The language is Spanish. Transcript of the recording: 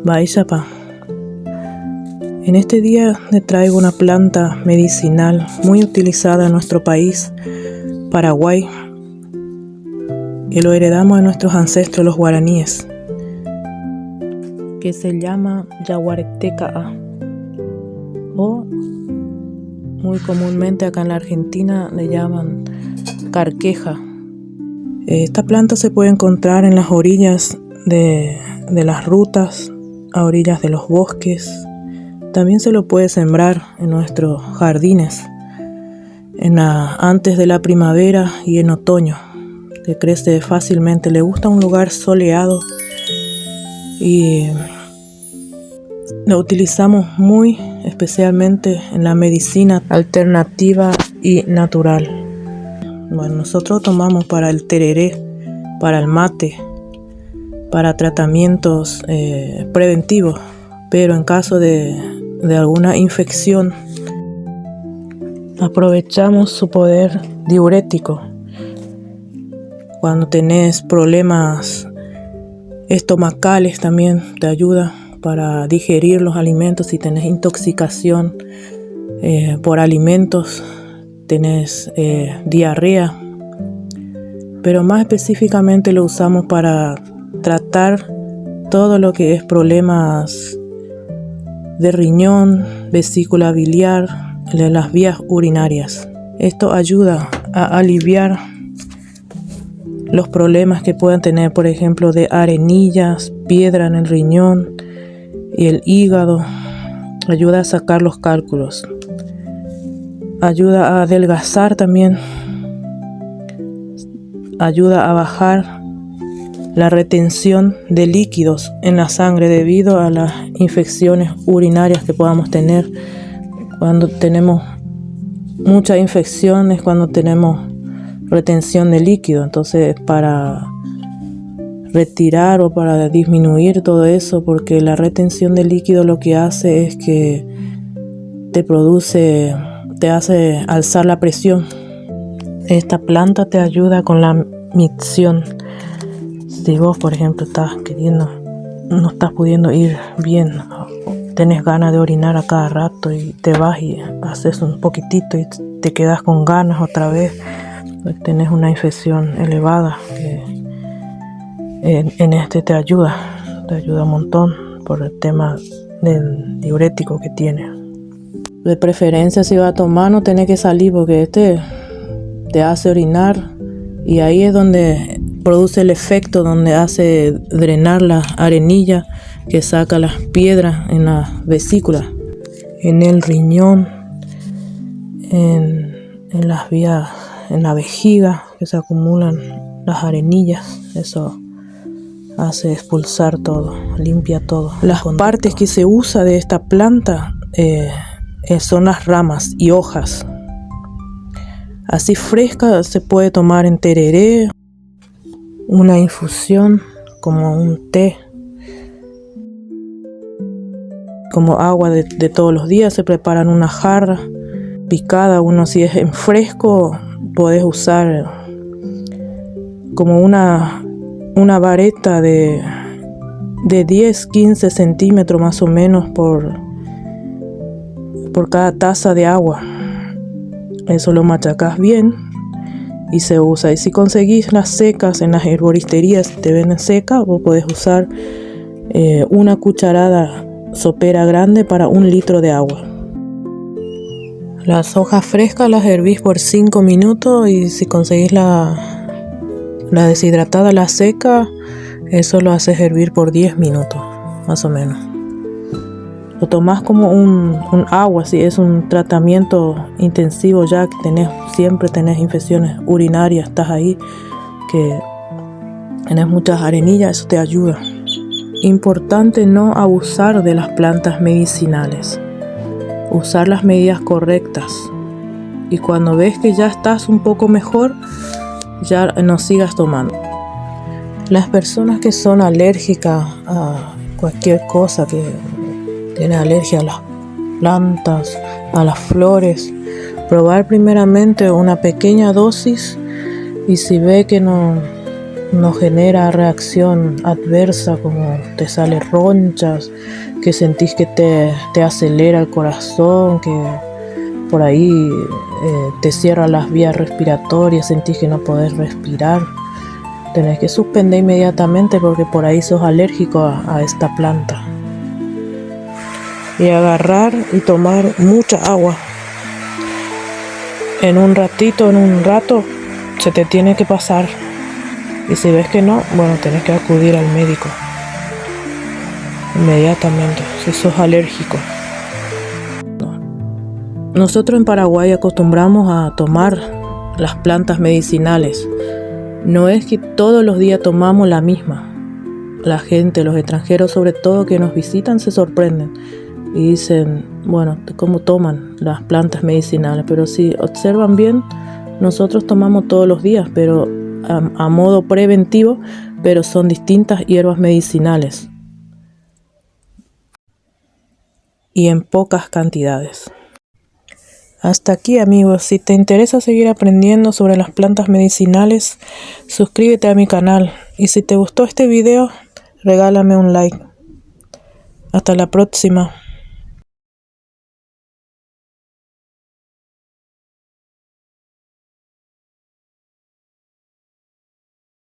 Baishapa. En este día te traigo una planta medicinal muy utilizada en nuestro país, Paraguay, que lo heredamos de nuestros ancestros los guaraníes, que se llama Yaguareteca'a, o muy comúnmente acá en la Argentina le llaman carqueja. Esta planta se puede encontrar en las orillas de las rutas, a orillas de los bosques. También se lo puede sembrar en nuestros jardines antes de la primavera y en otoño, que crece fácilmente. Le gusta un lugar soleado y lo utilizamos muy especialmente en la medicina alternativa y natural. Bueno, nosotros tomamos para el tereré, para el mate, para tratamientos preventivos, pero en caso de alguna infección aprovechamos su poder diurético. Cuando tenés problemas estomacales también te ayuda para digerir los alimentos. Si tenés intoxicación por alimentos, tenés diarrea, pero más específicamente lo usamos para tratar todo lo que es problemas de riñón, vesícula biliar, de las vías urinarias. Esto ayuda a aliviar los problemas que puedan tener, por ejemplo, de arenillas, piedra en el riñón y el hígado. Ayuda a sacar los cálculos. Ayuda a adelgazar también. Ayuda a bajar la retención de líquidos en la sangre debido a las infecciones urinarias que podamos tener. Cuando tenemos muchas infecciones, cuando tenemos retención de líquido, entonces para retirar o para disminuir todo eso, porque la retención de líquido lo que hace es que te hace alzar la presión. Esta planta te ayuda con la micción. Si vos, por ejemplo, no estás pudiendo ir bien, tenés ganas de orinar a cada rato y te vas y haces un poquitito y te quedas con ganas otra vez, tenés una infección elevada, que en este te ayuda un montón por el tema del diurético que tiene. De preferencia, si vas a tomar, no tenés que salir, porque te hace orinar y ahí es donde produce el efecto, donde hace drenar la arenilla que saca las piedras en la vesícula, en el riñón, en las vías, en la vejiga, que se acumulan las arenillas. Eso hace expulsar todo, limpia todo. Las partes que se usa de esta planta son las ramas y hojas. Así fresca se puede tomar en tereré, una infusión, como un té, como agua de todos los días. Se prepara en una jarra picada. Uno, si es en fresco, podés usar como una vareta de 10-15 centímetros más o menos por cada taza de agua. Eso lo machacás bien y se usa. Y si conseguís las secas en las herboristerías, te venden secas, vos podés usar una cucharada sopera grande para 1 litro de agua. Las hojas frescas las hervís por 5 minutos y si conseguís la deshidratada, la seca, eso lo haces hervir por 10 minutos, más o menos. Lo tomás como un agua, si es un tratamiento intensivo, ya que siempre tenés infecciones urinarias, estás ahí, que tenés muchas arenillas, eso te ayuda. Importante no abusar de las plantas medicinales, usar las medidas correctas, y cuando ves que ya estás un poco mejor, ya no sigas tomando. Las personas que son alérgicas a cualquier cosa, que tienen alergia a las plantas, a las flores, probar primeramente una pequeña dosis, y si ve que no nos genera reacción adversa, como te salen ronchas, que sentís que te acelera el corazón, que por ahí te cierra las vías respiratorias, sentís que no podés respirar, tenés que suspender inmediatamente porque por ahí sos alérgico a esta planta. Y agarrar y tomar mucha agua. En un rato, se te tiene que pasar. Y si ves que no, bueno, tenés que acudir al médico inmediatamente, si sos alérgico. Nosotros en Paraguay acostumbramos a tomar las plantas medicinales. No es que todos los días tomamos la misma. La gente, los extranjeros sobre todo que nos visitan, se sorprenden y dicen, bueno, ¿cómo toman las plantas medicinales? Pero si observan bien, nosotros tomamos todos los días, pero a modo preventivo, pero son distintas hierbas medicinales y en pocas cantidades. Hasta aquí, amigos. Si te interesa seguir aprendiendo sobre las plantas medicinales, suscríbete a mi canal. Y si te gustó este video, regálame un like. Hasta la próxima.